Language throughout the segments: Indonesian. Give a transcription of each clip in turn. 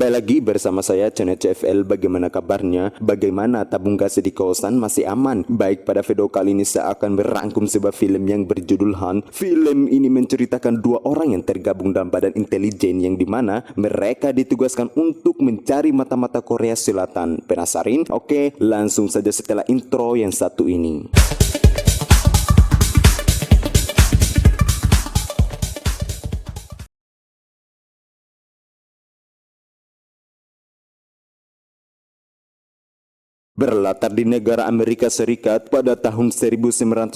Kembali lagi bersama saya Channel CFL. Bagaimana kabarnya? Bagaimana tabung gas di kawasan masih aman? Baik, pada video kali ini saya akan merangkum sebuah film yang berjudul Han. Film ini menceritakan dua orang yang tergabung dalam badan intelijen yang dimana mereka ditugaskan untuk mencari mata-mata Korea Selatan. Penasaran? Oke, langsung saja setelah intro yang satu ini. Berlatar di negara Amerika Serikat, pada tahun 1983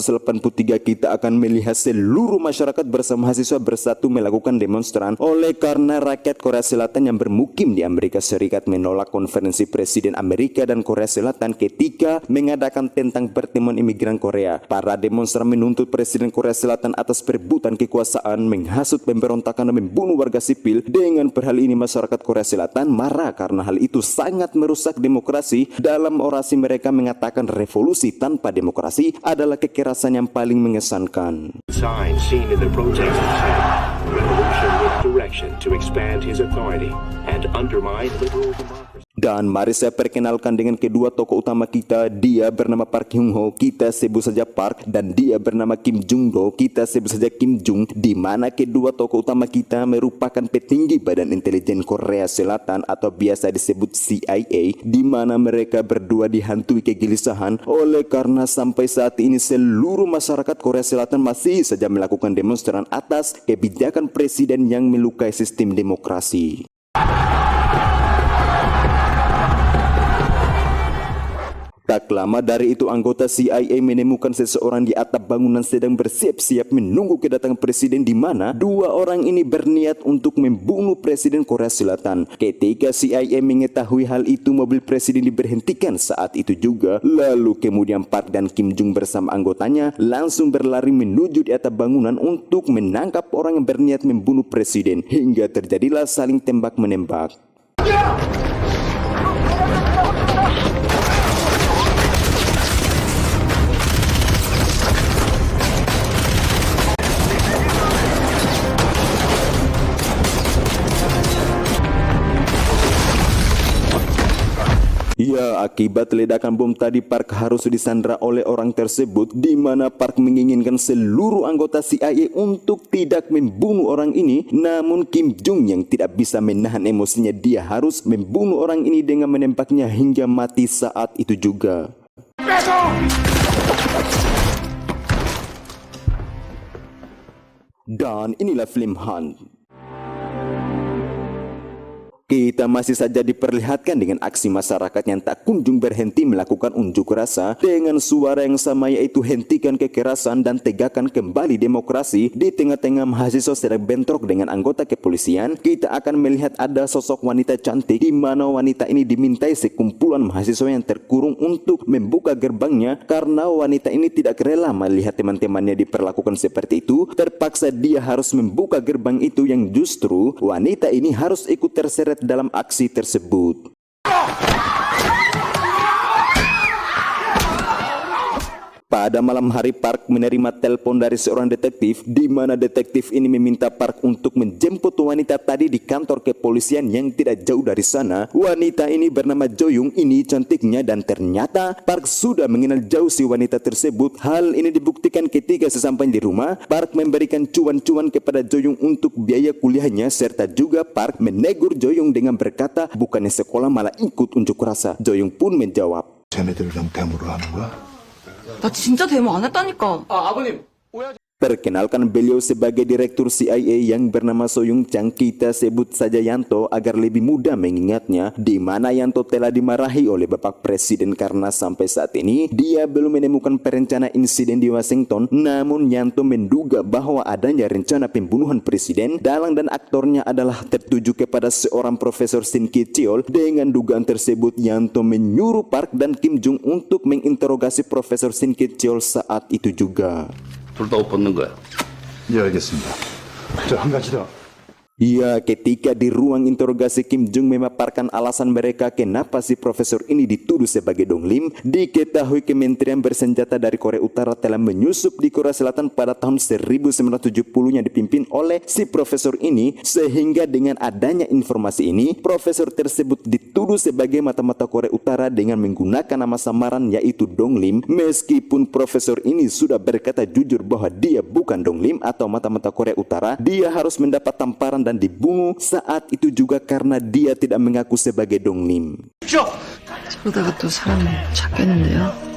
kita akan melihat seluruh masyarakat bersama mahasiswa bersatu melakukan demonstran oleh karena rakyat Korea Selatan yang bermukim di Amerika Serikat menolak konferensi Presiden Amerika dan Korea Selatan ketika mengadakan tentang pertemuan imigran Korea. Para demonstran menuntut Presiden Korea Selatan atas perebutan kekuasaan, menghasut pemberontakan dan membunuh warga sipil. Dengan perhal ini masyarakat Korea Selatan marah karena hal itu sangat merusak demokrasi. Dalam orasi mereka mengatakan revolusi tanpa demokrasi adalah kekerasan yang paling mengesankan. Sign seen in the protesters said, revolution with direction to expand his authority and undermine liberal democracy. Dan mari saya perkenalkan dengan kedua tokoh utama kita. Dia bernama Park Hyung Ho, kita sebut saja Park, dan dia bernama Kim Jung Do, kita sebut saja Kim Jung. Di mana kedua tokoh utama kita merupakan petinggi Badan Intelijen Korea Selatan atau biasa disebut CIA, di mana mereka berdua dihantui kegelisahan oleh karena sampai saat ini seluruh masyarakat Korea Selatan masih saja melakukan demonstran atas kebijakan presiden yang melukai sistem demokrasi. Tak lama dari itu anggota CIA menemukan seseorang di atap bangunan sedang bersiap-siap menunggu kedatangan presiden, di mana dua orang ini berniat untuk membunuh presiden Korea Selatan. Ketika CIA mengetahui hal itu, mobil presiden diberhentikan saat itu juga. Lalu kemudian Park dan Kim Jung bersama anggotanya langsung berlari menuju di atap bangunan untuk menangkap orang yang berniat membunuh presiden, hingga terjadilah saling tembak-menembak. Ya, akibat ledakan bom tadi Park harus disandra oleh orang tersebut, di mana Park menginginkan seluruh anggota CIA untuk tidak membunuh orang ini. Namun Kim Jung yang tidak bisa menahan emosinya, dia harus membunuh orang ini dengan menembaknya hingga mati saat itu juga. Dan inilah film Han. Kita masih saja diperlihatkan dengan aksi masyarakat yang tak kunjung berhenti melakukan unjuk rasa dengan suara yang sama, yaitu hentikan kekerasan dan tegakkan kembali demokrasi. Di tengah-tengah mahasiswa sedang bentrok dengan anggota kepolisian, kita akan melihat ada sosok wanita cantik, di mana wanita ini dimintai sekumpulan mahasiswa yang terkurung untuk membuka gerbangnya. Karena wanita ini tidak rela melihat teman-temannya diperlakukan seperti itu, terpaksa dia harus membuka gerbang itu, yang justru wanita ini harus ikut terseret dalam aksi tersebut. Pada malam hari Park menerima telepon dari seorang detektif, di mana detektif ini meminta Park untuk menjemput wanita tadi di kantor kepolisian yang tidak jauh dari sana. Wanita ini bernama Jo Young, ini cantiknya, dan ternyata Park sudah mengenal jauh si wanita tersebut. Hal ini dibuktikan ketika sesampainya di rumah, Park memberikan cuan-cuan kepada Jo Young untuk biaya kuliahnya, serta juga Park menegur Jo Young dengan berkata bukannya sekolah malah ikut unjuk rasa. Jo Young pun menjawab, 쟤네들이랑 대모를 하는 거야? 나 진짜 데모 안 했다니까. 아버님, perkenalkan beliau sebagai direktur CIA yang bernama Soyung Chang, kita sebut saja Yanto agar lebih mudah mengingatnya, di mana Yanto telah dimarahi oleh Bapak Presiden karena sampai saat ini dia belum menemukan perencana insiden di Washington. Namun Yanto menduga bahwa adanya rencana pembunuhan presiden. Dalang dan aktornya adalah tertuju kepada seorang Profesor Shin Ki-cheol. Dengan dugaan tersebut, Yanto menyuruh Park dan Kim Jung untuk menginterogasi Profesor Shin Ki-cheol saat itu juga. 둘 다 옷 벗는 거야. 예, 알겠습니다. 저 한 가지 더. Ya, ketika di ruang interogasi Kim Jong memaparkan alasan mereka kenapa si profesor ini dituduh sebagai donglim, diketahui Kementerian Bersenjata dari Korea Utara telah menyusup di Korea Selatan pada tahun 1970-nya dipimpin oleh si profesor ini, sehingga dengan adanya informasi ini, profesor tersebut dituduh sebagai mata-mata Korea Utara dengan menggunakan nama samaran yaitu donglim, meskipun profesor ini sudah berkata jujur bahwa dia bukan donglim atau mata-mata Korea Utara, dia harus mendapat tamparan dan dibunuh saat itu juga karena dia tidak mengaku sebagai donglim. 저러다가 또 사람 찾겠는데요?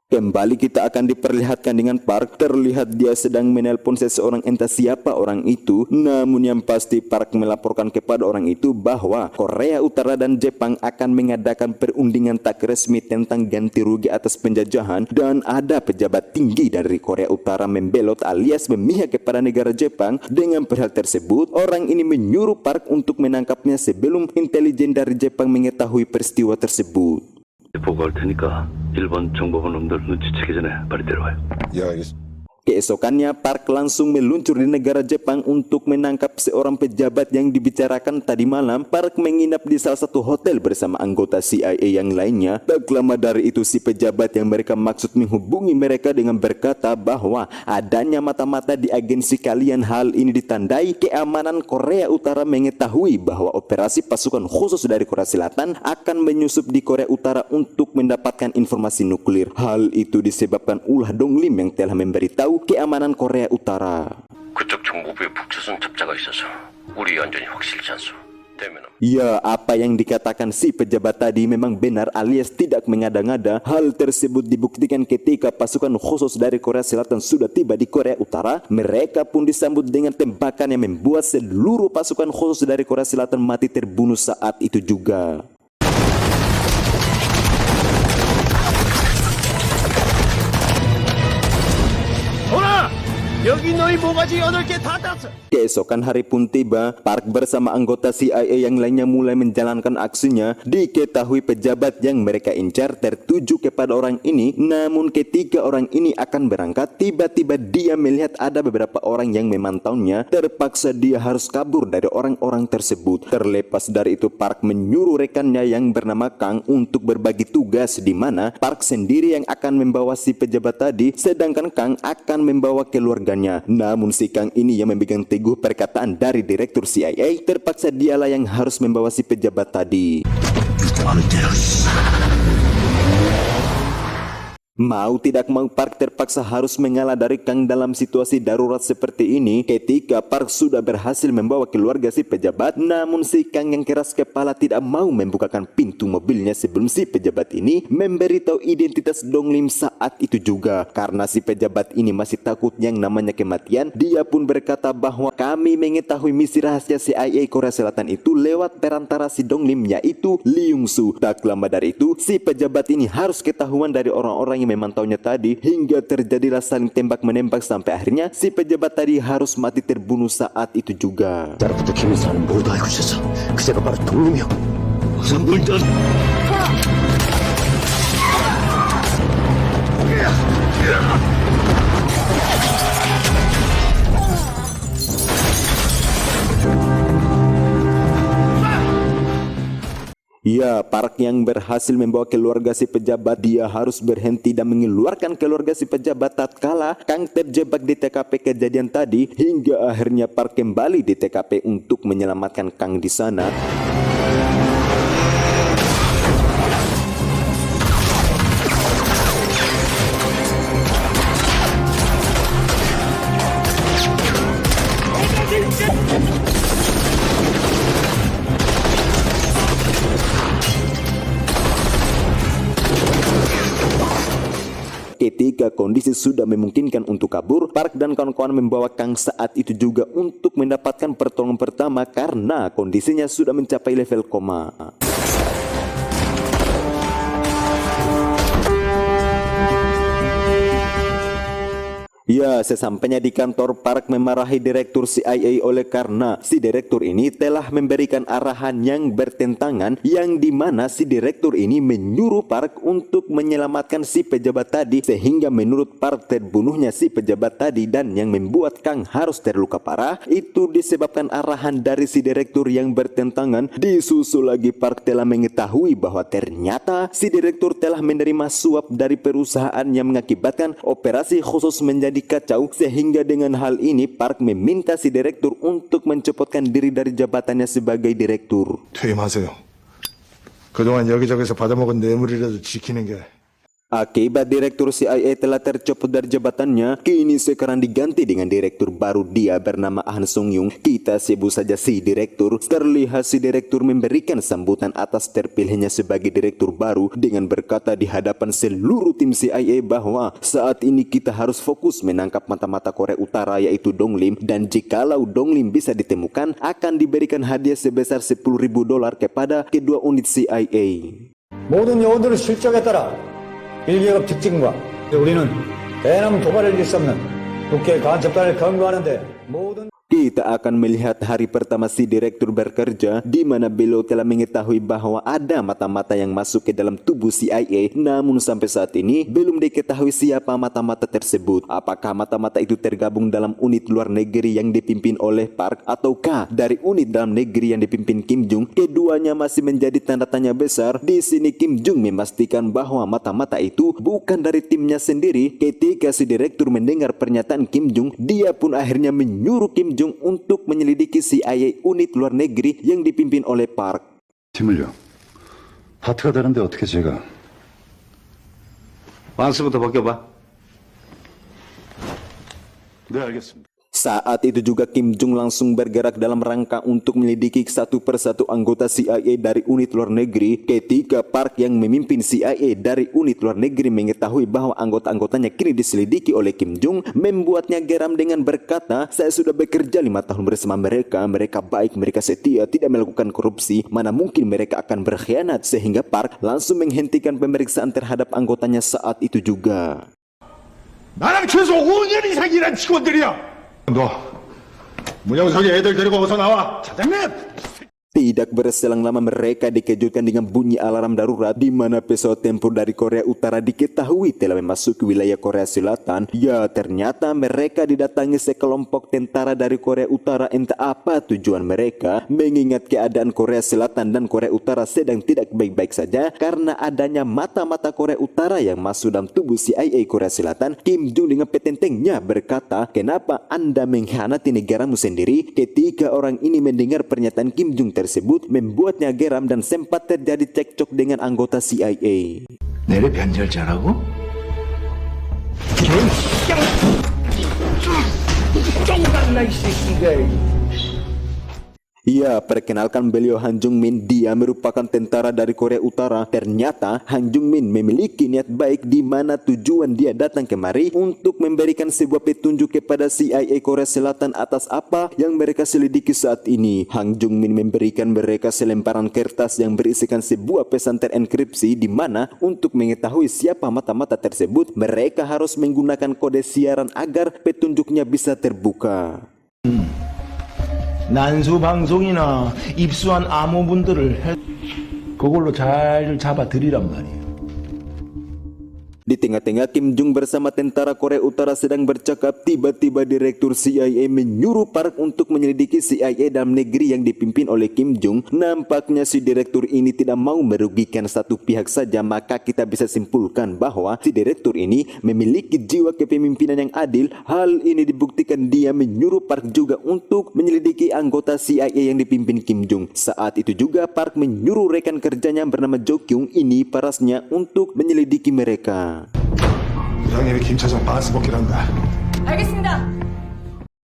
Kembali kita akan diperlihatkan dengan Park, terlihat dia sedang menelpon seseorang, entah siapa orang itu, namun yang pasti Park melaporkan kepada orang itu bahwa Korea Utara dan Jepang akan mengadakan perundingan tak resmi tentang ganti rugi atas penjajahan, dan ada pejabat tinggi dari Korea Utara membelot alias memihak kepada negara Jepang. Dengan perhal tersebut, orang ini menyuruh Park untuk menangkapnya sebelum intelijen dari Jepang mengetahui peristiwa tersebut. 보고할 테니까 일본 정보부 놈들 눈치채기 전에 빨리 데려와요. 예, 알겠습니다. Keesokannya, Park langsung meluncur di negara Jepang untuk menangkap seorang pejabat yang dibicarakan tadi malam. Park menginap di salah satu hotel bersama anggota CIA yang lainnya. Tak lama dari itu, si pejabat yang mereka maksud menghubungi mereka dengan berkata bahwa adanya mata-mata di agensi kalian. Hal ini ditandai keamanan Korea Utara mengetahui bahwa operasi pasukan khusus dari Korea Selatan akan menyusup di Korea Utara untuk mendapatkan informasi nuklir. Hal itu disebabkan ulah donglim yang telah memberitahu keamanan Korea Utara. 그쪽 정보부에 북조선 잡자가 있어서 우리 안전이 확실치 않소. 되면은 Ya, apa yang dikatakan si pejabat tadi memang benar alias tidak mengada-ngada. Hal tersebut dibuktikan ketika pasukan khusus dari Korea Selatan sudah tiba di Korea Utara. Mereka pun disambut dengan tembakan yang membuat seluruh pasukan khusus dari Korea Selatan mati terbunuh saat itu juga. Keesokan hari pun tiba, Park bersama anggota CIA yang lainnya mulai menjalankan aksinya. Diketahui pejabat yang mereka incar tertuju kepada orang ini, namun ketika orang ini akan berangkat, tiba-tiba dia melihat ada beberapa orang yang memantaunya. Terpaksa dia harus kabur dari orang-orang tersebut. Terlepas dari itu, Park menyuruh rekannya yang bernama Kang untuk berbagi tugas, di mana Park sendiri yang akan membawa si pejabat tadi, sedangkan Kang akan membawa keluarganya. Namun si Kang ini yang memegang teguh perkataan dari direktur CIA, terpaksa dialah yang harus membawa si pejabat tadi. Mau tidak mau, Park terpaksa harus mengalah dari Kang dalam situasi darurat seperti ini. Ketika Park sudah berhasil membawa keluarga si pejabat, namun si Kang yang keras kepala tidak mau membukakan pintu mobilnya sebelum si pejabat ini memberitahu identitas donglim saat itu juga. Karena si pejabat ini masih takut yang namanya kematian, dia pun berkata bahwa kami mengetahui misi rahasia CIA Korea Selatan itu lewat perantara si donglim yaitu Lee Yong-soo. Tak lama dari itu, si pejabat ini harus ketahuan dari orang-orang yang memantaunya tadi, hingga terjadilah saling tembak-menembak sampai akhirnya si pejabat tadi harus mati terbunuh saat itu juga. 나라부터 김인사는 모두 알고 있었어. 그새가 바로 동림이요. 상군전. Ya, Park yang berhasil membawa keluarga si pejabat, dia harus berhenti dan mengeluarkan keluarga si pejabat tatkala Kang terjebak di TKP kejadian tadi, hingga akhirnya Park kembali di TKP untuk menyelamatkan Kang di sana. Ketika kondisi sudah memungkinkan untuk kabur, Park dan kawan-kawan membawa Kang saat itu juga untuk mendapatkan pertolongan pertama karena kondisinya sudah mencapai level koma. Ya, sesampainya di kantor, Park memarahi direktur CIA oleh karena si direktur ini telah memberikan arahan yang bertentangan yang dimana si direktur ini menyuruh Park untuk menyelamatkan si pejabat tadi, sehingga menurut Park terbunuhnya si pejabat tadi dan yang membuat Kang harus terluka parah itu disebabkan arahan dari si direktur yang bertentangan. Disusul lagi Park telah mengetahui bahwa ternyata si direktur telah menerima suap dari perusahaan yang mengakibatkan operasi khusus menjadi kacau, sehingga dengan hal ini Park meminta si direktur untuk mencopotkan diri dari jabatannya sebagai direktur. 퇴임하세요. 그동안 여기저기서 받아먹은 뇌물이라도 지키는 게 Akibat direktur CIA telah tercopot dari jabatannya, kini sekarang diganti dengan direktur baru, dia bernama Han Sung Yung. Kita sebut saja si direktur. Terlihat si direktur memberikan sambutan atas terpilihnya sebagai direktur baru dengan berkata di hadapan seluruh tim CIA bahwa saat ini kita harus fokus menangkap mata-mata Korea Utara yaitu Dong Lim, dan jikalau Dong Lim bisa ditemukan akan diberikan hadiah sebesar $10,000 kepada kedua unit CIA. 모든 요원들의 실적에 따라 일개업 특징과 우리는 대남 도발을 일삼는 국회 간첩단을 검거하는데 모든 Kita akan melihat hari pertama si direktur bekerja di mana beliau telah mengetahui bahwa ada mata-mata yang masuk ke dalam tubuh CIA, namun sampai saat ini belum diketahui siapa mata-mata tersebut. Apakah mata-mata itu tergabung dalam unit luar negeri yang dipimpin oleh Park ataukah dari unit dalam negeri yang dipimpin Kim Jong? Keduanya masih menjadi tanda tanya besar. Di sini Kim Jong memastikan bahwa mata-mata itu bukan dari timnya sendiri. Ketika si direktur mendengar pernyataan Kim Jong, dia pun akhirnya menyuruh Kim Jong untuk menyelidiki CIA unit luar negeri yang dipimpin oleh Park. 팀을요. 파트가 다른데 어떻게 제가? 왕스부터 벗겨봐. 네, 알겠습니다. Saat itu juga Kim Jong langsung bergerak dalam rangka untuk menyelidiki satu persatu anggota CIA dari unit luar negeri. Ketika Park yang memimpin CIA dari unit luar negeri mengetahui bahwa anggota-anggotanya kini diselidiki oleh Kim Jong, membuatnya geram dengan berkata, saya sudah bekerja 5 tahun bersama mereka, mereka baik, mereka setia, tidak melakukan korupsi, mana mungkin mereka akan berkhianat, sehingga Park langsung menghentikan pemeriksaan terhadap anggotanya saat itu juga. 나랑 최소 5년 이상 일한 직원들이야. 너 문영석이 애들 데리고 어서 나와. 차장님. Tidak berselang lama mereka dikejutkan dengan bunyi alarm darurat di mana pesawat tempur dari Korea Utara diketahui telah memasuki wilayah Korea Selatan. Ya, ternyata mereka didatangi sekelompok tentara dari Korea Utara. Entah apa tujuan mereka, mengingat keadaan Korea Selatan dan Korea Utara sedang tidak baik-baik saja karena adanya mata-mata Korea Utara yang masuk dalam tubuh CIA Korea Selatan. Kim Jong dengan petentengnya berkata, kenapa Anda mengkhianati negaramu sendiri? Ketika orang ini mendengar pernyataan Kim Jong tersebut membuatnya geram dan sempat terjadi cekcok dengan anggota CIA. 내래 변절자라고? Ya, perkenalkan beliau Han Jung Min, dia merupakan tentara dari Korea Utara. Ternyata Han Jung Min memiliki niat baik di mana tujuan dia datang kemari untuk memberikan sebuah petunjuk kepada CIA Korea Selatan atas apa yang mereka selidiki saat ini. Han Jung Min memberikan mereka selembaran kertas yang berisikan sebuah pesan terenkripsi di mana untuk mengetahui siapa mata-mata tersebut, mereka harus menggunakan kode siaran agar petunjuknya bisa terbuka. 난수 방송이나 입수한 암호분들을 그걸로 잘 잡아 드리란 말이에요. Di tengah-tengah Kim Jong bersama tentara Korea Utara sedang bercakap, tiba-tiba direktur CIA menyuruh Park untuk menyelidiki CIA dalam negeri yang dipimpin oleh Kim Jong. Nampaknya si direktur ini tidak mau merugikan satu pihak saja, maka kita bisa simpulkan bahwa si direktur ini memiliki jiwa kepemimpinan yang adil. Hal ini dibuktikan dia menyuruh Park juga untuk menyelidiki anggota CIA yang dipimpin Kim Jong. Saat itu juga Park menyuruh rekan kerjanya bernama Jo Kyung ini parasnya untuk menyelidiki mereka. 부장님이 김 차장 바스 벗기란다. 알겠습니다.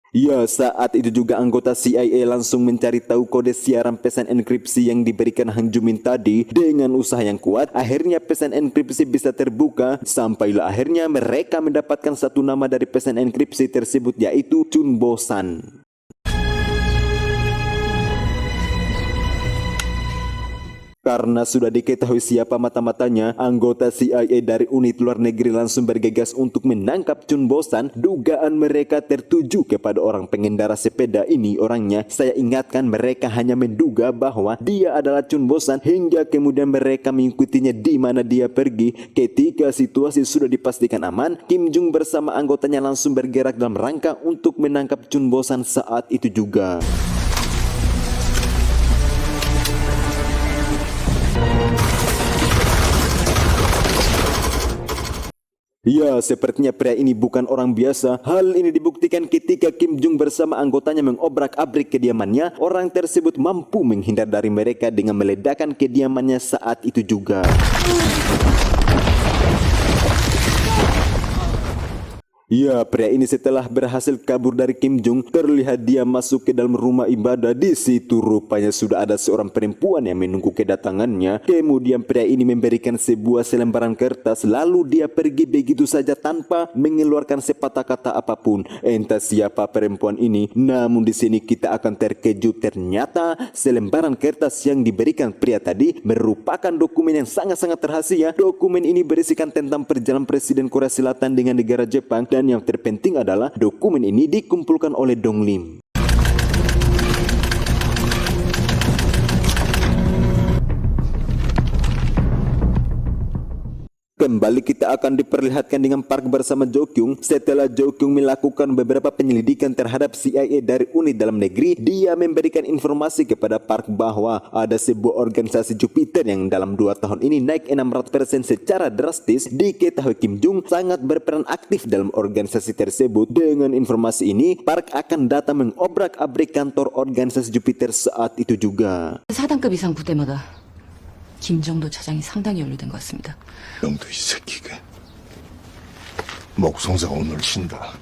Ya, saat itu juga anggota CIA langsung mencari tahu kode siaran pesan enkripsi yang diberikan Han Jung Min tadi. Dengan usaha yang kuat, akhirnya pesan enkripsi bisa terbuka. Sampailah akhirnya mereka mendapatkan satu nama dari pesan enkripsi tersebut, yaitu Chun Bo San. Karena sudah diketahui siapa mata-matanya, anggota CIA dari unit luar negeri langsung bergegas untuk menangkap Chun Bosan. Dugaan mereka tertuju kepada orang pengendara sepeda ini. Orangnya, saya ingatkan, mereka hanya menduga bahwa dia adalah Chun Bosan hingga kemudian mereka mengikutinya di mana dia pergi. Ketika situasi sudah dipastikan aman, Kim Jong bersama anggotanya langsung bergerak dalam rangka untuk menangkap Chun Bosan saat itu juga. Ya, sepertinya pria ini bukan orang biasa. Hal ini dibuktikan ketika Kim Jong bersama anggotanya mengobrak-abrik kediamannya. Orang tersebut mampu menghindar dari mereka dengan meledakkan kediamannya saat itu juga. Ya, pria ini setelah berhasil kabur dari Kim Jong, terlihat dia masuk ke dalam rumah ibadah. Di situ rupanya sudah ada seorang perempuan yang menunggu kedatangannya. Kemudian pria ini memberikan sebuah selembaran kertas, lalu dia pergi begitu saja tanpa mengeluarkan sepatah kata apapun. Entah siapa perempuan ini, namun di sini kita akan terkejut. Ternyata selembaran kertas yang diberikan pria tadi merupakan dokumen yang sangat-sangat rahasia. Dokumen ini berisikan tentang perjalanan Presiden Korea Selatan dengan negara Jepang. Dan yang terpenting adalah dokumen ini dikumpulkan oleh Dong Lim. Kembali kita akan diperlihatkan dengan Park bersama Jo Kyung. Setelah Jo Kyung melakukan beberapa penyelidikan terhadap CIA dari unit dalam negeri, dia memberikan informasi kepada Park bahwa ada sebuah organisasi Jupiter yang dalam 2 tahun ini naik 600% secara drastis. Diketahui Kim Jong sangat berperan aktif dalam organisasi tersebut. Dengan informasi ini, Park akan datang mengobrak-abrik kantor organisasi Jupiter saat itu juga. 4단급 이상 부대마다 김정도 차장이 상당히 연루된 것 같습니다. 영도 이 새끼가 목성사가 오늘 쉰다.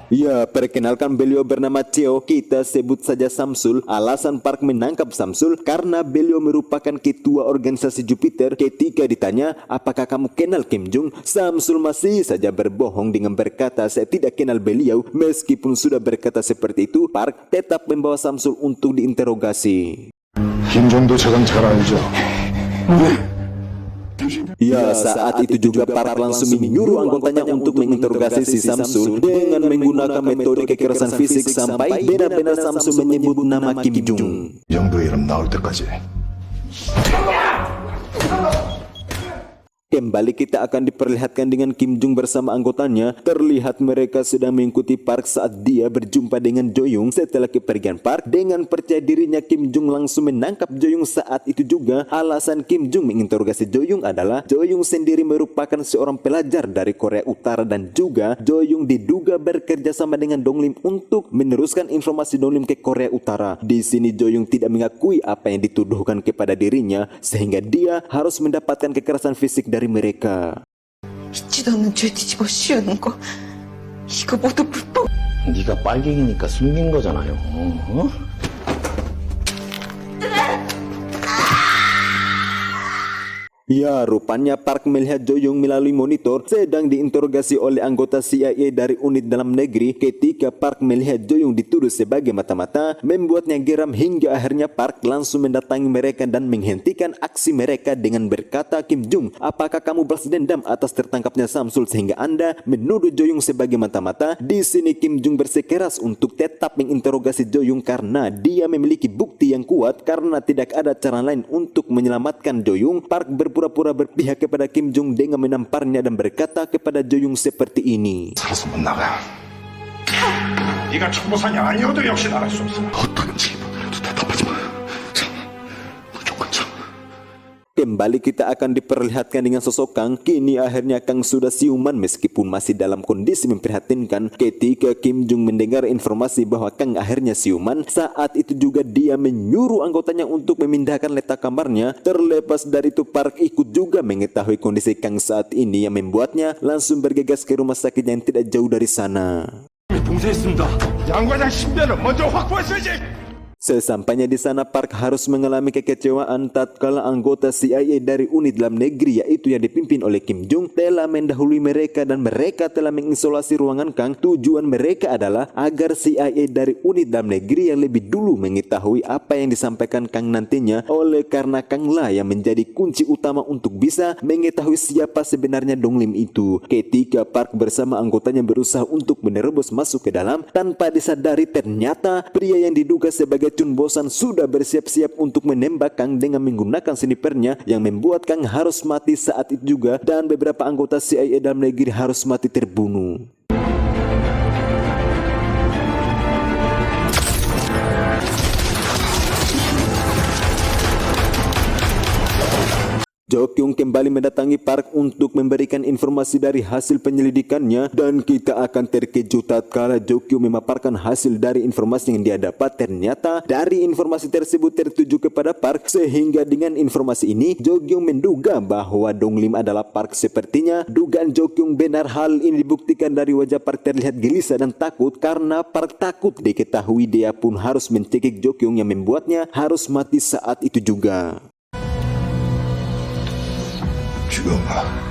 Ya, perkenalkan beliau bernama Cheo, kita sebut saja Samsul. Alasan Park menangkap Samsul karena beliau merupakan ketua organisasi Jupiter. Ketika ditanya, apakah kamu kenal Kim Jong? Samsul masih saja berbohong dengan berkata, saya tidak kenal beliau. Meskipun sudah berkata seperti itu, Park tetap membawa Samsul untuk diinterogasi. 김정도 차장 잘 알죠? Ya, saat itu juga Park langsung menyuruh anggotanya untuk menginterogasi si Samsul dengan menggunakan metode kekerasan fisik sampai benar-benar Samsul menyebut nama Kim Jong. 영도 이름 나올 때까지. Kembali kita akan diperlihatkan dengan Kim Jong bersama anggotanya. Terlihat mereka sedang mengikuti Park saat dia berjumpa dengan Jo Young. Setelah kepergian Park, dengan percaya dirinya Kim Jong langsung menangkap Jo Young saat itu juga. Alasan Kim Jong menginterogasi Jo Young adalah Jo Young sendiri merupakan seorang pelajar dari Korea Utara dan juga Jo Young diduga bekerja sama dengan Dong Lim untuk meneruskan informasi Dong Lim ke Korea Utara. Di sini Jo Young tidak mengakui apa yang dituduhkan kepada dirinya sehingga dia harus mendapatkan kekerasan fisik dari mereka. 있지도 않는 죄 뒤집어 씌우는 거 이거 모두 불법. 네가 빨갱이니까 숨긴 거잖아요. 어? Ya, rupanya Park melihat Jo Young melalui monitor sedang diinterogasi oleh anggota CIA dari unit dalam negeri. Ketika Park melihat Jo Young dituduh sebagai mata-mata, membuatnya geram hingga akhirnya Park langsung mendatangi mereka dan menghentikan aksi mereka dengan berkata, Kim Jong, apakah kamu balas dendam atas tertangkapnya Samsul sehingga Anda menuduh Jo Young sebagai mata-mata? Di sini Kim Jong bersikeras untuk tetap menginterogasi Jo Young karena dia memiliki bukti yang kuat. Karena tidak ada cara lain untuk menyelamatkan Jo Young, Park berpura-pura berpihak kepada Kim Jong dengan menamparnya dan berkata kepada Jo Young seperti ini. 살아서 못 나가. 네가 청보산이 아니어도 역시 나갈 수 없어. 어떤 질문이라도 대답하지 마. 참, 무조건 참. Kembali kita akan diperlihatkan dengan sosok Kang. Kini akhirnya Kang sudah siuman meskipun masih dalam kondisi memprihatinkan. Ketika Kim Jong mendengar informasi bahwa Kang akhirnya siuman, saat itu juga dia menyuruh anggotanya untuk memindahkan letak kamarnya. Terlepas dari itu, Park ikut juga mengetahui kondisi Kang saat ini yang membuatnya langsung bergegas ke rumah sakit yang tidak jauh dari sana. 양 과장 신변을 먼저 확보했어야지. Sesampainya di sana, Park harus mengalami kekecewaan tatkala anggota CIA dari unit dalam negeri yaitu yang dipimpin oleh Kim Jong telah mendahului mereka dan mereka telah mengisolasi ruangan Kang. Tujuan mereka adalah agar CIA dari unit dalam negeri yang lebih dulu mengetahui apa yang disampaikan Kang nantinya, oleh karena Kang lah yang menjadi kunci utama untuk bisa mengetahui siapa sebenarnya Donglim itu. Ketika Park bersama anggotanya berusaha untuk menerobos masuk ke dalam, tanpa disadari ternyata pria yang diduga sebagai Chun Bosan sudah bersiap-siap untuk menembak Kang dengan menggunakan snipernya yang membuat Kang harus mati saat itu juga dan beberapa anggota CIA dalam negeri harus mati terbunuh. Jo Kyung kembali mendatangi Park untuk memberikan informasi dari hasil penyelidikannya dan kita akan terkejut tatkala Jo Kyung memaparkan hasil dari informasi yang dia dapat. Ternyata dari informasi tersebut tertuju kepada Park, sehingga dengan informasi ini Jo Kyung menduga bahwa Donglim adalah Park. Sepertinya dugaan Jo Kyung benar. Hal ini dibuktikan dari wajah Park terlihat gelisah dan takut karena Park takut diketahui dia pun harus mencekik Jo Kyung yang membuatnya harus mati saat itu juga. 주영아.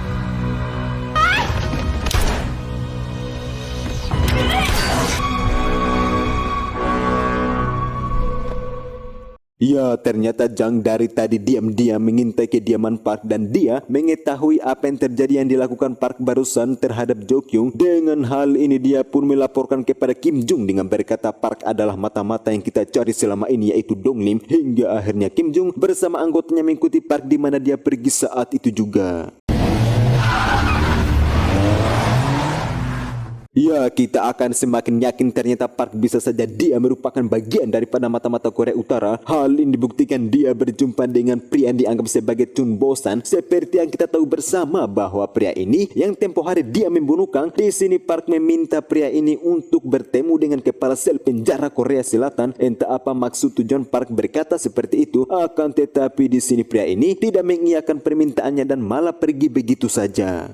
Ya, ternyata Jang dari tadi diam-diam mengintai kediaman Park dan dia mengetahui apa yang terjadi yang dilakukan Park barusan terhadap Jo Kyung. Dengan hal ini dia pun melaporkan kepada Kim Jong dengan berkata Park adalah mata-mata yang kita cari selama ini yaitu Donglim. Hingga akhirnya Kim Jong bersama anggotanya mengikuti Park di mana dia pergi saat itu juga. Ya, kita akan semakin yakin ternyata Park bisa saja dia merupakan bagian daripada mata-mata Korea Utara. Hal ini dibuktikan dia berjumpa dengan pria yang dianggap sebagai Chun Bosan. Seperti yang kita tahu bersama bahwa pria ini yang tempo hari dia membunuh Kang. Di sini Park meminta pria ini untuk bertemu dengan kepala sel penjara Korea Selatan. Entah apa maksud tujuan Park berkata seperti itu. Akan tetapi di sini pria ini tidak mengiyakan permintaannya dan malah pergi begitu saja.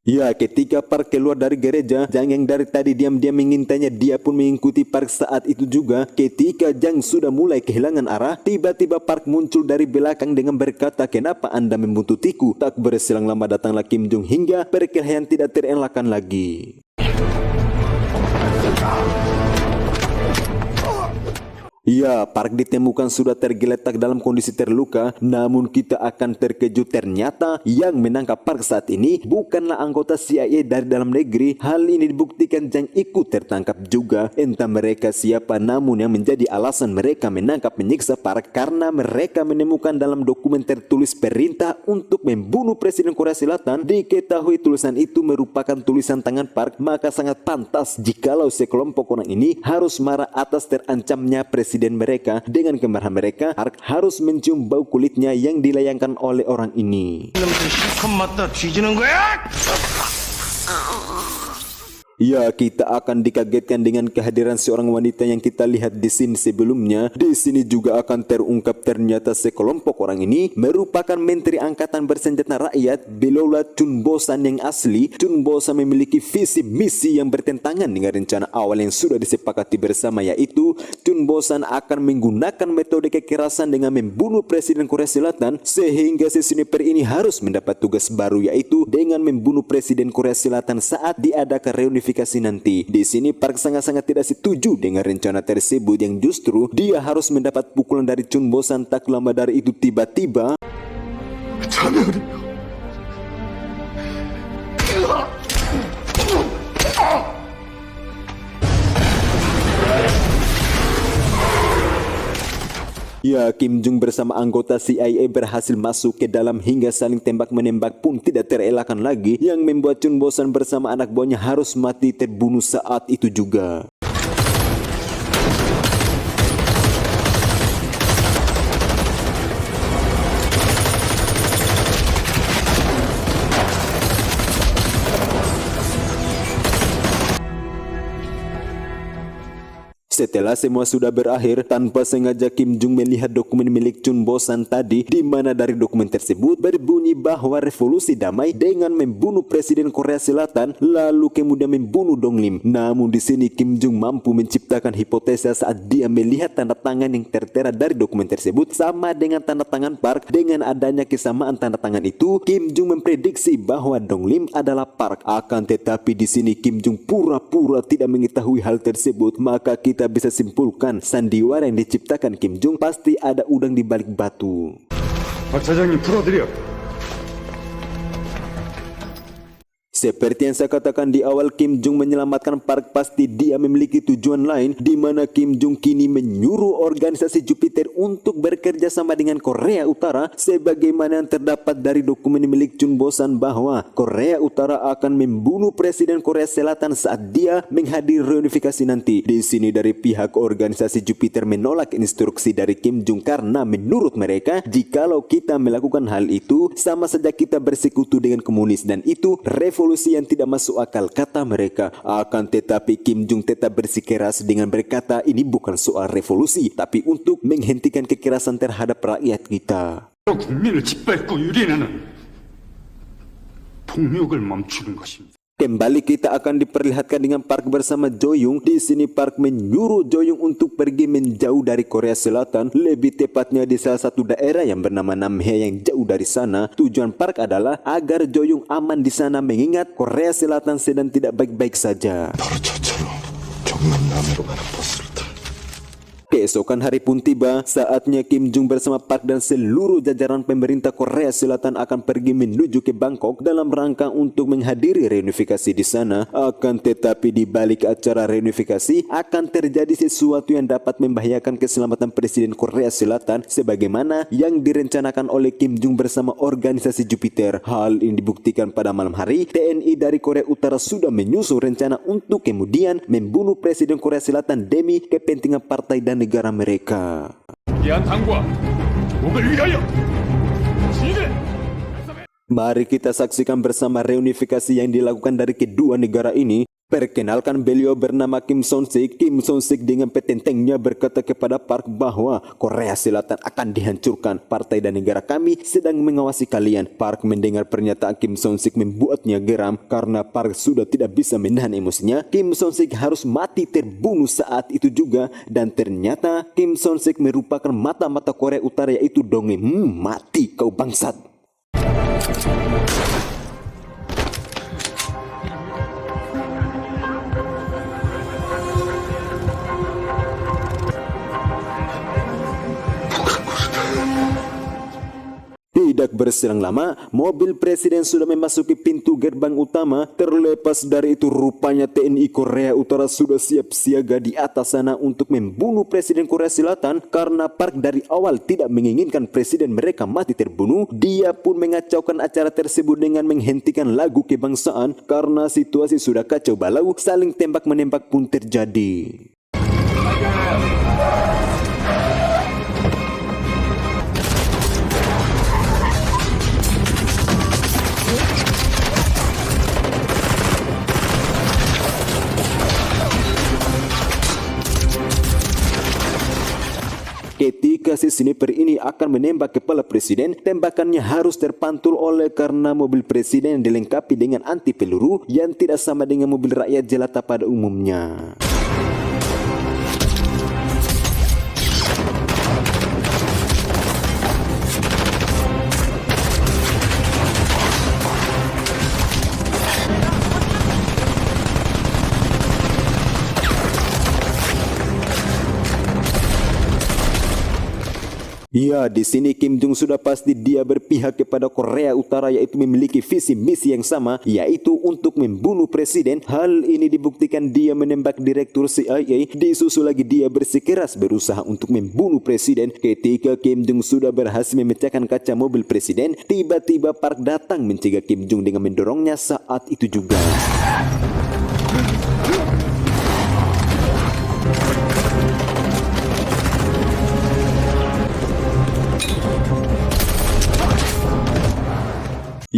Ya, ketika Park keluar dari gereja, Jang yang dari tadi diam-diam mengintainya dia pun mengikuti Park saat itu juga. Ketika Jang sudah mulai kehilangan arah, tiba-tiba Park muncul dari belakang dengan berkata, "Kenapa Anda membuntutiku?" Tak berselang lama datanglah Kim Jong hingga perkelahian tidak terelakkan lagi. Ya, Park ditemukan sudah tergeletak dalam kondisi terluka. Namun kita akan terkejut ternyata yang menangkap Park saat ini bukanlah anggota CIA dari dalam negeri. Hal ini dibuktikan Jang ikut tertangkap juga. Entah mereka siapa, namun yang menjadi alasan mereka menangkap menyiksa Park karena mereka menemukan dalam dokumen tertulis perintah untuk membunuh Presiden Korea Selatan. Diketahui tulisan itu merupakan tulisan tangan Park, maka sangat pantas jikalau sekelompok orang ini harus marah atas terancamnya presiden mereka. Dengan kemarahan mereka, Park harus mencium bau kulitnya yang dilayangkan oleh orang ini. Ya, kita akan dikagetkan dengan kehadiran seorang wanita yang kita lihat di sini sebelumnya. Di sini juga akan terungkap ternyata sekelompok orang ini merupakan Menteri Angkatan Bersenjata Rakyat Belola Chun Bosan yang asli. Chun Bosan memiliki visi misi yang bertentangan dengan rencana awal yang sudah disepakati bersama, yaitu Chun Bosan akan menggunakan metode kekerasan dengan membunuh Presiden Korea Selatan, sehingga si sniper ini harus mendapat tugas baru yaitu dengan membunuh Presiden Korea Selatan saat diadakan reunifikasi nanti. Di sini Park sangat-sangat tidak setuju dengan rencana tersebut yang justru dia harus mendapat pukulan dari Chun Bosan. Tak lama dari itu tiba-tiba ya, Kim Jong bersama anggota CIA berhasil masuk ke dalam hingga saling tembak-menembak pun tidak terelakkan lagi, yang membuat Chun Bosan bersama anak buahnya harus mati terbunuh saat itu juga. Setelah semua sudah berakhir, tanpa sengaja Kim Jong melihat dokumen milik Chun Bo-san tadi, di mana dari dokumen tersebut berbunyi bahwa revolusi damai dengan membunuh Presiden Korea Selatan, lalu kemudian membunuh Dong Lim. Namun di sini Kim Jong mampu menciptakan hipotesa saat dia melihat tanda tangan yang tertera dari dokumen tersebut sama dengan tanda tangan Park. Dengan adanya kesamaan tanda tangan itu, Kim Jong memprediksi bahwa Dong Lim adalah Park. Akan tetapi di sini Kim Jong pura-pura tidak mengetahui hal tersebut, maka kita bisa simpulkan sandiwara yang diciptakan Kim Jong pasti ada udang di balik batu. 박 차장님 풀어드려. Seperti yang saya katakan di awal, Kim Jong menyelamatkan Park pasti dia memiliki tujuan lain, di mana Kim Jong kini menyuruh organisasi Jupiter untuk bekerja sama dengan Korea Utara, sebagaimana yang terdapat dari dokumen milik Chun Bo-san bahwa Korea Utara akan membunuh Presiden Korea Selatan saat dia menghadiri reunifikasi nanti. Di sini dari pihak organisasi Jupiter menolak instruksi dari Kim Jong karena menurut mereka jikalau kita melakukan hal itu sama saja kita bersekutu dengan komunis dan itu revolusi yang tidak masuk akal, kata mereka. Akan tetapi Kim Jong tetap bersikeras dengan berkata ini bukan soal revolusi, tapi untuk menghentikan kekerasan terhadap rakyat kita. 국민을 짓밟고 유린하는 폭력을 멈추는 것입니다. Kembali kita akan diperlihatkan dengan Park bersama Jo Young. Di sini Park menyuruh Jo Young untuk pergi menjauh dari Korea Selatan, lebih tepatnya di salah satu daerah yang bernama Namhae yang jauh dari sana. Tujuan Park adalah agar Jo Young aman di sana, mengingat Korea Selatan sedang tidak baik-baik saja. 바로 저처럼 경남남해로 가는 버스를 타. Keesokan hari pun tiba, saatnya Kim Jong bersama Park dan seluruh jajaran pemerintah Korea Selatan akan pergi menuju ke Bangkok dalam rangka untuk menghadiri reunifikasi di sana. Akan tetapi di balik acara reunifikasi akan terjadi sesuatu yang dapat membahayakan keselamatan Presiden Korea Selatan sebagaimana yang direncanakan oleh Kim Jong bersama organisasi Jupiter. Hal ini dibuktikan pada malam hari, TNI dari Korea Utara sudah menyusun rencana untuk kemudian membunuh Presiden Korea Selatan demi kepentingan partai dan negara mereka. 위한 당과 목을 위하여 진해! Mari kita saksikan bersama reunifikasi yang dilakukan dari kedua negara ini. Perkenalkan, beliau bernama Kim Son-sik. Kim Son-sik dengan petentengnya berkata kepada Park bahwa Korea Selatan akan dihancurkan. Partai dan negara kami sedang mengawasi kalian. Park mendengar pernyataan Kim Son-sik membuatnya geram karena Park sudah tidak bisa menahan emosinya. Kim Son-sik harus mati terbunuh saat itu juga, dan ternyata Kim Son-sik merupakan mata-mata Korea Utara yaitu Dong Lim. Mati kau bangsat. Tidak berselang lama, mobil presiden sudah memasuki pintu gerbang utama. Terlepas dari itu, rupanya TNI Korea Utara sudah siap siaga di atas sana untuk membunuh Presiden Korea Selatan. Karena Park dari awal tidak menginginkan presiden mereka mati terbunuh, dia pun mengacaukan acara tersebut dengan menghentikan lagu kebangsaan. Karena situasi sudah kacau balau, saling tembak-menembak pun terjadi. Ketika si sniper ini akan menembak kepala presiden, tembakannya harus terpantul oleh karena mobil presiden yang dilengkapi dengan anti peluru yang tidak sama dengan mobil rakyat jelata pada umumnya. Ya, di sini Kim Jong sudah pasti dia berpihak kepada Korea Utara, yaitu memiliki visi misi yang sama, yaitu untuk membunuh presiden. Hal ini dibuktikan dia menembak direktur CIA, disusul lagi dia bersikeras berusaha untuk membunuh presiden. Ketika Kim Jong sudah berhasil memecahkan kaca mobil presiden, tiba-tiba Park datang mencegah Kim Jong dengan mendorongnya saat itu juga.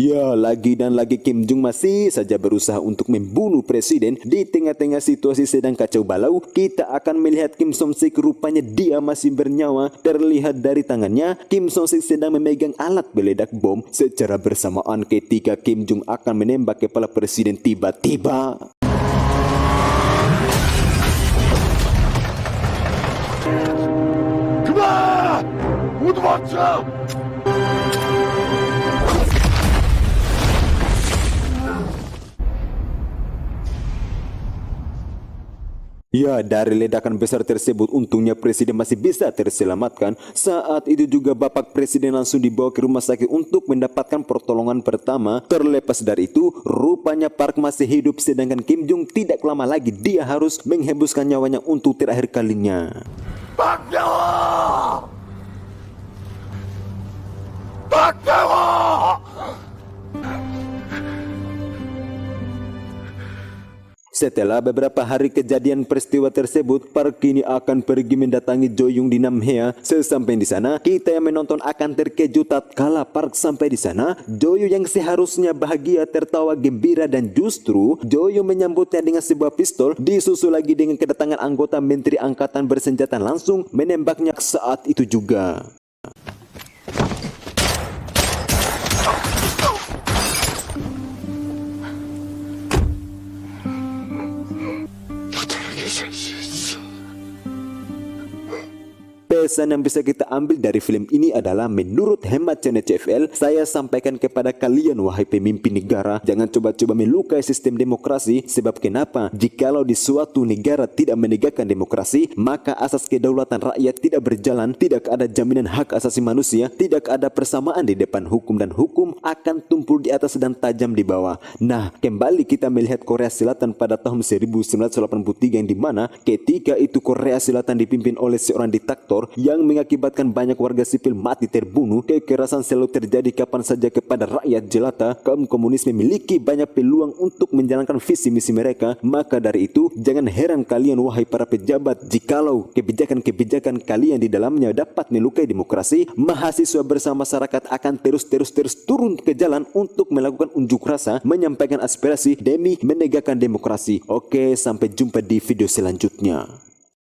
Ya, lagi dan lagi Kim Jong masih saja berusaha untuk membunuh presiden. Di tengah-tengah situasi sedang kacau balau, kita akan melihat Kim Song Sik rupanya dia masih bernyawa. Terlihat dari tangannya, Kim Song Sik sedang memegang alat peledak bom secara bersamaan ketika Kim Jong akan menembak kepala presiden tiba-tiba. 그만! 모두 멈춰! Ya, dari ledakan besar tersebut untungnya presiden masih bisa terselamatkan. Saat itu juga bapak presiden langsung dibawa ke rumah sakit untuk mendapatkan pertolongan pertama. Terlepas dari itu, rupanya Park masih hidup sedangkan Kim Jong tidak lama lagi dia harus menghembuskan nyawanya untuk terakhir kalinya. 박대호! 박대호! Setelah beberapa hari kejadian peristiwa tersebut, Park kini akan pergi mendatangi Joyung di Namhea. Sesampai di sana, kita yang menonton akan terkejut tatkala Park sampai di sana. Joyung yang seharusnya bahagia tertawa gembira dan justru Joyung menyambutnya dengan sebuah pistol, disusul lagi dengan kedatangan anggota Menteri Angkatan bersenjata langsung menembaknya saat itu juga. Pesan yang bisa kita ambil dari film ini adalah menurut hemat channel CFL, saya sampaikan kepada kalian wahai pemimpin negara, jangan coba-coba melukai sistem demokrasi. Sebab kenapa? Jikalau di suatu negara tidak menegakkan demokrasi, maka asas kedaulatan rakyat tidak berjalan, tidak ada jaminan hak asasi manusia, tidak ada persamaan di depan hukum dan hukum akan tumpul di atas dan tajam di bawah. Nah, kembali kita melihat Korea Selatan pada tahun 1983 yang dimana ketika itu Korea Selatan dipimpin oleh seorang diktator yang mengakibatkan banyak warga sipil mati terbunuh. Kekerasan selalu terjadi kapan saja kepada rakyat jelata. Kaum komunis memiliki banyak peluang untuk menjalankan visi misi mereka. Maka dari itu jangan heran kalian wahai para pejabat jikalau kebijakan-kebijakan kalian di dalamnya dapat melukai demokrasi. Mahasiswa bersama masyarakat akan terus turun ke jalan untuk melakukan unjuk rasa, menyampaikan aspirasi demi menegakkan demokrasi. Oke, sampai jumpa di video selanjutnya.